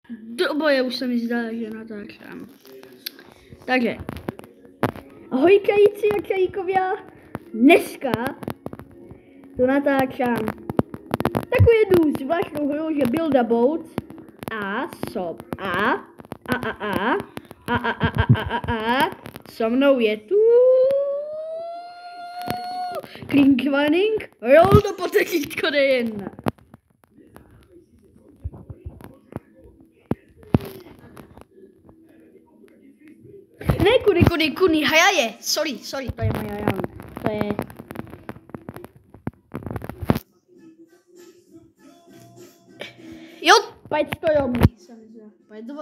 Do boje už se mi zdá, že natáčám. Takže. Ahoj krajíci a krajíkovia. Dneska to natáčám takovou jednu zvláštnou hru, že Build a Boat a so mnou je tu Klinkvaning, roll do potečítko D1. Ne, kuny, hajaje. Sorry, to je moja Jan. To je... Jo, pojď to jo, pojď do...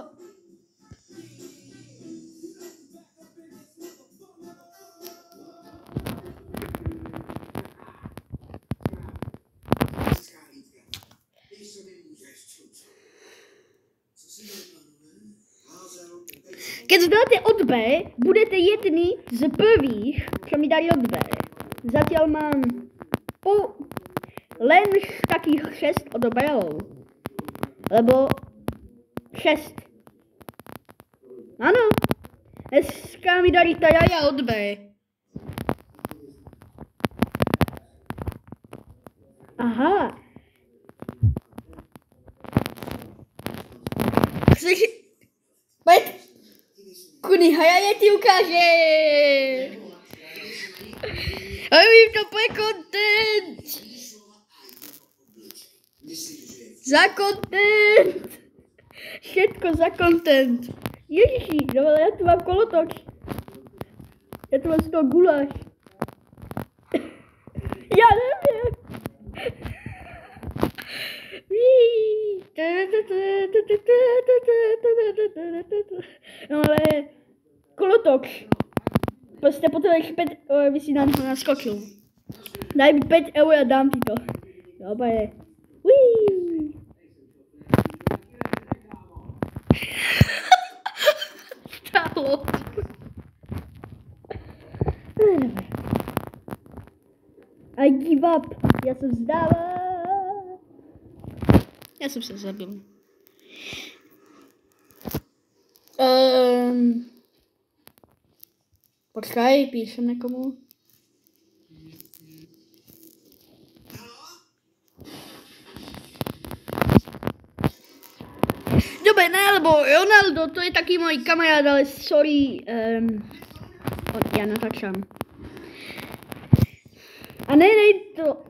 Keď zdáte od B, budete jedni z prvých, čo mi dali od B. Zatiaľ mám len takých 6 odobralov. Lebo 6. Áno. Dneska mi dali tá jaja od B. Aha. Pojď. Kuny, hajaje ti ukáže. A vím to po content. Za content. Všetko za content. Ježiši, no ale ja tu mám kolotoč. Ja tu mám z toho guláš. Ja neviem. No ale kolotoč. Prostě potřebuješ 5 eur, by si na to naskočil. Daj mi 5 eur a dám ti to. Dobre. Stalo. I give up. Já se vzdávám. Já jsem se zabil. Počkaj, píšem někomu. Dobre, ne, lebo Ronaldo, to je taký môj kamarád, ale sorry, ja natáčam. A ne, to...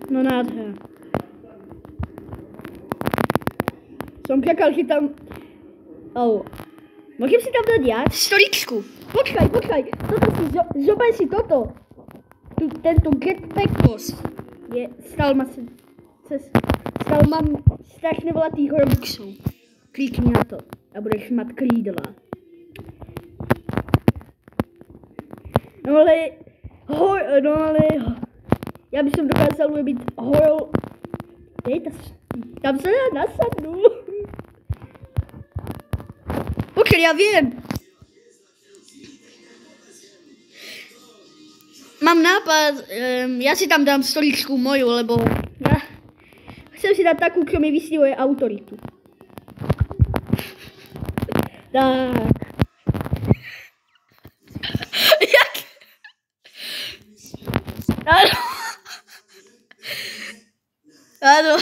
No nádhera. Som čakal, že tam... Môžem si tam dať ja? Stoličku. Počkaj. Toto si, zober si toto. Tento jetpack stal mám strašne veľa tých robuxov. Klikni na to a budeš mať krídla. No ale ja by som dokázal urobiť horol. Tam sa dá nasadnú. Počkaj, ja viem. Mám nápad, ja si tam dám stoličku moju, lebo ja chcem si dať takú, čo mi vystihuje autoritu. Tak. Jak? Áno.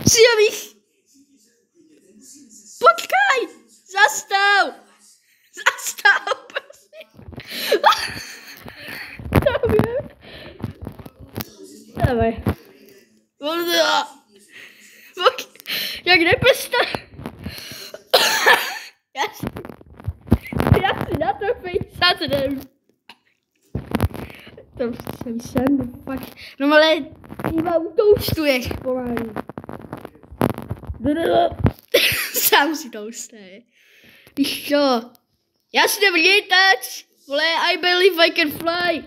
Siavich. Počkaj! Zastav, prosím. Dávaj. Jak nepesta. Ja si na to fejsadnem. To se mi sandu, fakt. No ale iba utoustuješ pomalu. Sám si toustuje. Víš čo? Já si jdem lietat, vole, I believe I can fly.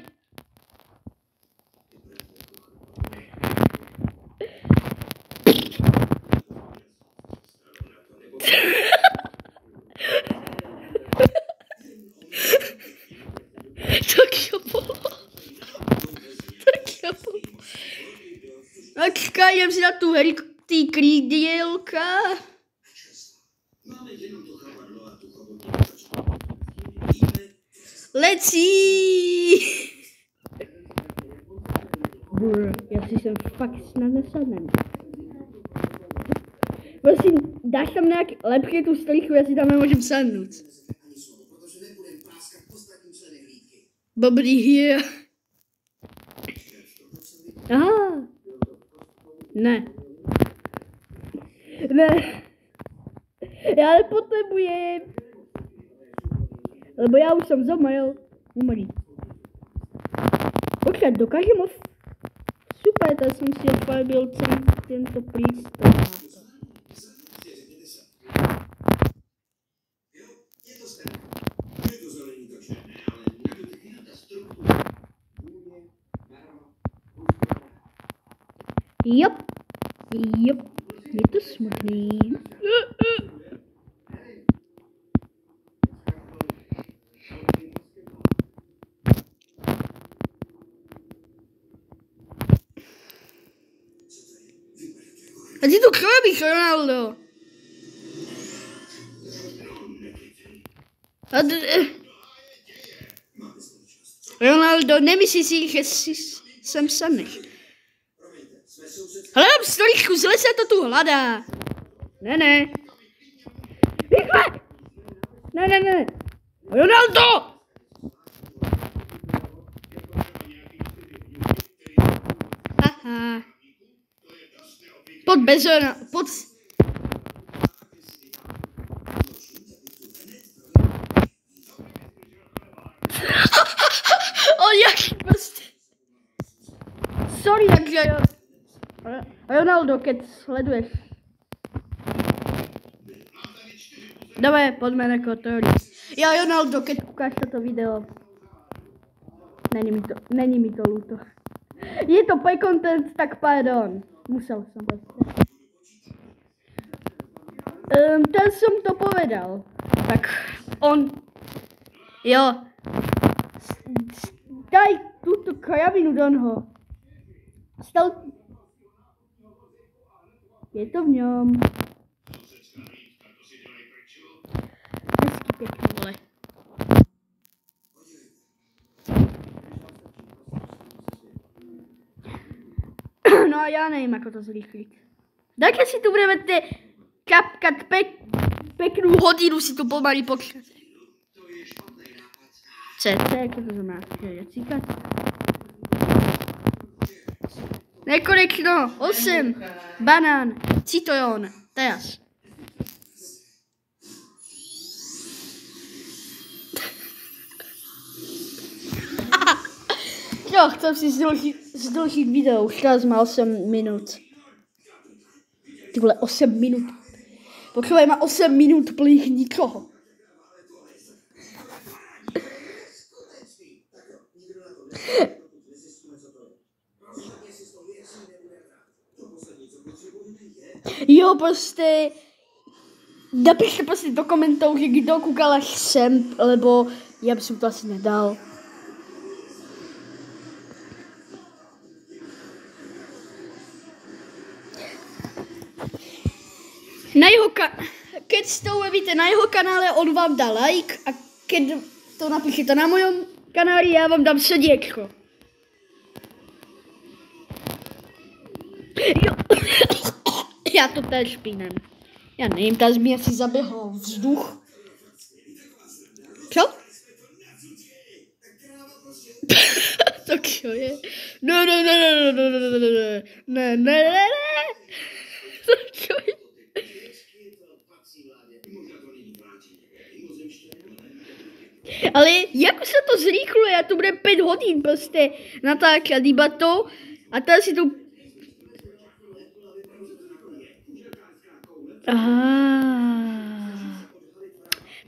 Tak jo bolo. Tak jdem si na tu hry tý krídielka. Lecí! Já si sem fakt snad nesadnem. Prosím, dáš tam nějak lepší tu stoličku, já si tam nemůžem sadnout. Dobrý here. Aha. Ne. Ne. Já nepotřebuji. Lebo já už jsem zomrel. Umrý. Počkej, dokážem super, tak jsem si ofarbil celý tento přístroj. Jop, je to smutný. A ty to chrabíš, Ronaldo. Ronaldo, nemyslí si, že jsem sameš. Hledám stoličku, zle se to tu hledá. Ne. Rychle! Ne. Ronaldo! Aha. Pod bezona, pod... Jak prostě... Sorry, takže... Ronaldo, keď sleduješ. Dobre, poďme na kontroly. Ja, Ronaldo, keď kúkáš toto video. Není mi to ľúto. Je to pre content, tak pardon. Musel som prostě. Ten som to povedal. Tak, on... Jo. Daj túto krabinu do noho. Je to v něm. Hezky pěkný, vole. No a já nevím, jako to zrychlit. Takže si tu budeme kapkat pěknou hodinu si tu pomalý počkat. CT, jak to znamená? Cíkat. Nekonečno, 8, banán, citron, teraz. Jo, chcem si zdolžit video, už teraz má 8 minut. Ty vole, 8 minut. Počkej, má 8 minut plných nikoho. Jo, prostě napište prostě do komentů, že kdo koukal až sem, lebo já bych to asi nedal. Na jeho keď to uvidíte na jeho kanále, on vám dá like a keď to napíšete na mojom kanále, já vám dám srdíčko. Jo. Já to tady špínem. Já nevím, tady mi asi zaběhl vzduch. Co? Tak jo je. Ne. Tak jo je. Ale jak se to zrychluje, já to bude 5 hodin prostě natáčet iba to a tady si to...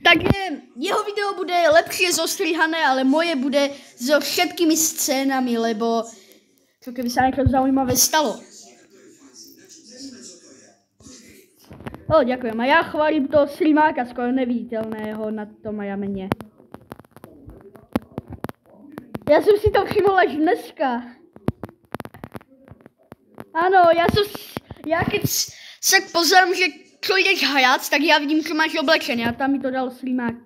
Takže jeho video bude lepšie zostrihané, ale moje bude so všetkými scénami, lebo to keby sa niečo zaujímavé stalo. Ďakujem. A ja chválím toho streamáka skoro neviditeľného na tom a jamene. Já jsem si to všiml až dneska. Ano, já keď se pozrám, že co jdeš hrát, tak já vidím, co máš oblečené a tam mi to dal slimáka.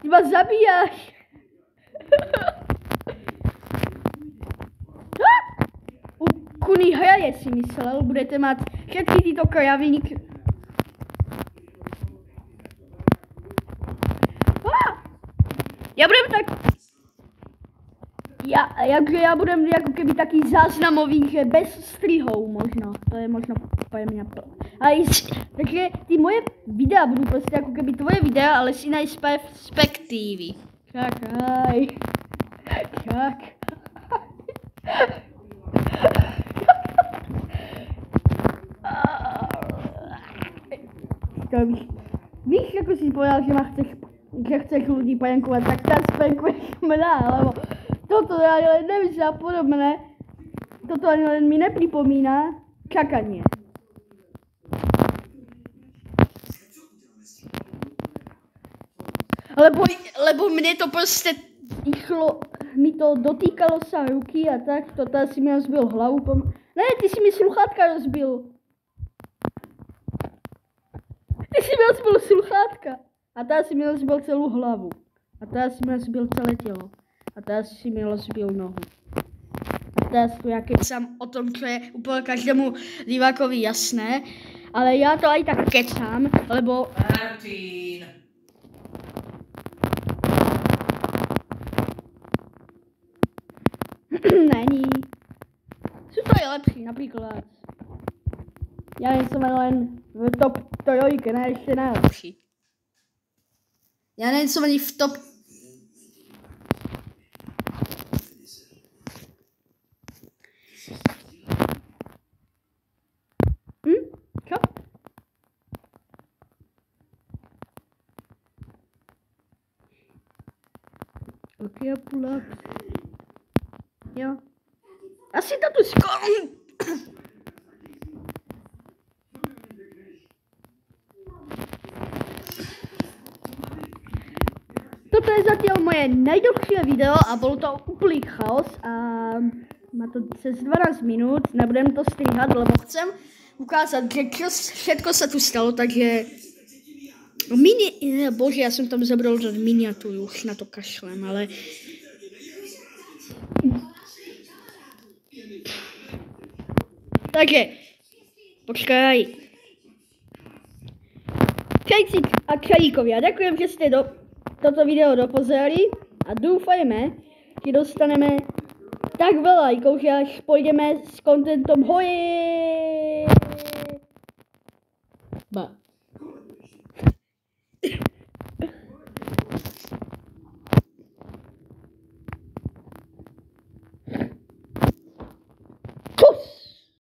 Ty ma zabíjáš. U kuný hraje si myslel, budete mít všetky tyto kravíky. Já budem tak... Já budem jako keby taký záznamový, že bez strihou možno. To je možno pre mňa to. Takže ty moje videa budú prostě jako keby tvoje videa, ale z inej perspektívy. Čakaj. Víš, jako si povedal, že chceš ľudí prankovať, tak teraz prankuješ mňa, lebo toto ani len nevyzerá podobné. Toto ani len mi nepripomína čakanie. Lebo mne to prostě išlo, mi to dotýkalo sa ruky a tak, to si mi rozbil hlavu. Ne, ty si mi sluchátka rozbil. Ty si mi rozbil sluchátka. A teraz si mi rozbil celú hlavu. A teraz si mi rozbil celé telo. A teraz si mi rozbil nohu. A teraz tu ja kecam o tom, čo je úplne každému divákovi jasné. Ale ja to aj tak kecam, lebo... Martin. Není. Sú to aj lepší, napríklad. Ja nie som len v top 3, ne ešte najlepší. Ja nie som ani v top... Čo? Ok, pull up. Jo. Asi to tu skoro... Toto je zatiaľ moje najdlhšie video a bol to úplný chaos a má to cez 12 minút, nebudem to strihať, lebo chcem ukázať, že všetko sa tu stalo, takže bože, ja som tam zabral do miniatúru, už na to kašlem, ale takže počkaj. Čajcik a čajíkovia, ďakujem, že ste toto video dopozerali a dúfajme, že dostaneme tak veľa lajkov, že až pôjdeme s kontentom hoje. Ba.